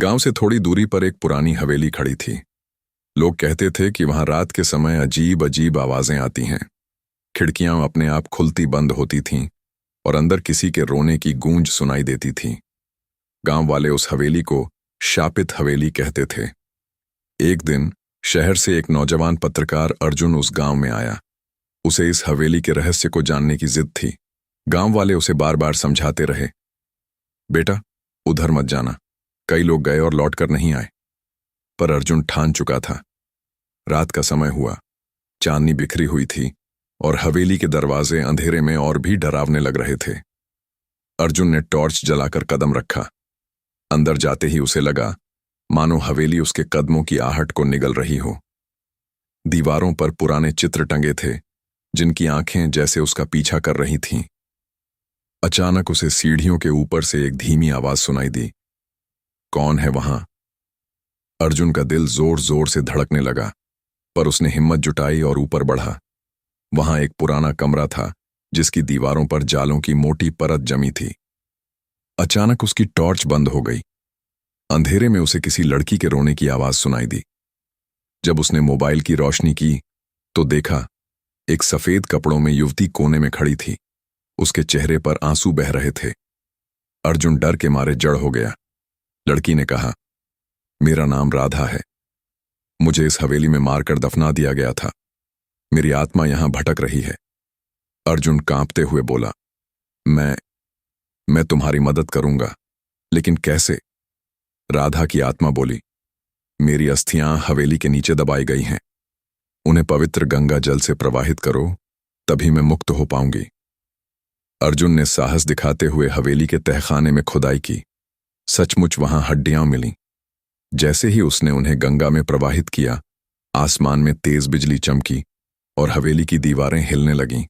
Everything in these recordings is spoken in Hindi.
गांव से थोड़ी दूरी पर एक पुरानी हवेली खड़ी थी। लोग कहते थे कि वहां रात के समय अजीब अजीब आवाजें आती हैं। खिड़कियां अपने आप खुलती बंद होती थीं और अंदर किसी के रोने की गूंज सुनाई देती थी। गांव वाले उस हवेली को शापित हवेली कहते थे। एक दिन शहर से एक नौजवान पत्रकार अर्जुन उस गांव में आया। उसे इस हवेली के रहस्य को जानने की जिद थी। गांव वाले उसे बार बार समझाते रहे, बेटा उधर मत जाना, कई लोग गए और लौटकर नहीं आए। पर अर्जुन ठान चुका था। रात का समय हुआ, चांदनी बिखरी हुई थी और हवेली के दरवाजे अंधेरे में और भी डरावने लग रहे थे। अर्जुन ने टॉर्च जलाकर कदम रखा। अंदर जाते ही उसे लगा मानो हवेली उसके कदमों की आहट को निगल रही हो। दीवारों पर पुराने चित्र टंगे थे जिनकी आंखें जैसे उसका पीछा कर रही थीं। अचानक उसे सीढ़ियों के ऊपर से एक धीमी आवाज सुनाई दी, कौन है वहां? अर्जुन का दिल जोर जोर से धड़कने लगा, पर उसने हिम्मत जुटाई और ऊपर बढ़ा। वहां एक पुराना कमरा था जिसकी दीवारों पर जालों की मोटी परत जमी थी। अचानक उसकी टॉर्च बंद हो गई। अंधेरे में उसे किसी लड़की के रोने की आवाज सुनाई दी। जब उसने मोबाइल की रोशनी की तो देखा एक सफेद कपड़ों में युवती कोने में खड़ी थी। उसके चेहरे पर आंसू बह रहे थे। अर्जुन डर के मारे जड़ हो गया। लड़की ने कहा, मेरा नाम राधा है। मुझे इस हवेली में मारकर दफना दिया गया था। मेरी आत्मा यहां भटक रही है। अर्जुन कांपते हुए बोला, मैं तुम्हारी मदद करूंगा, लेकिन कैसे? राधा की आत्मा बोली, मेरी अस्थियां हवेली के नीचे दबाई गई हैं। उन्हें पवित्र गंगा जल से प्रवाहित करो, तभी मैं मुक्त हो पाऊंगी। अर्जुन ने साहस दिखाते हुए हवेली के तहखाने में खुदाई की। सचमुच वहां हड्डियां मिलीं। जैसे ही उसने उन्हें गंगा में प्रवाहित किया, आसमान में तेज बिजली चमकी और हवेली की दीवारें हिलने लगीं।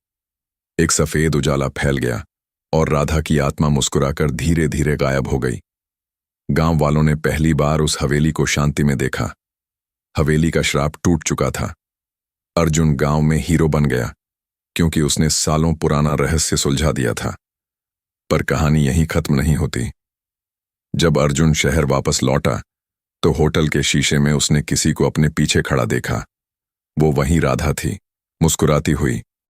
एक सफेद उजाला फैल गया और राधा की आत्मा मुस्कुराकर धीरे धीरे गायब हो गई। गांव वालों ने पहली बार उस हवेली को शांति में देखा। हवेली का श्राप टूट चुका था। अर्जुन गांव में हीरो बन गया क्योंकि उसने सालों पुराना रहस्य सुलझा दिया था। पर कहानी यहीं खत्म नहीं होती। जब अर्जुन शहर वापस लौटा तो होटल के शीशे में उसने किसी को अपने पीछे खड़ा देखा। वो वही राधा थी, मुस्कुराती हुई,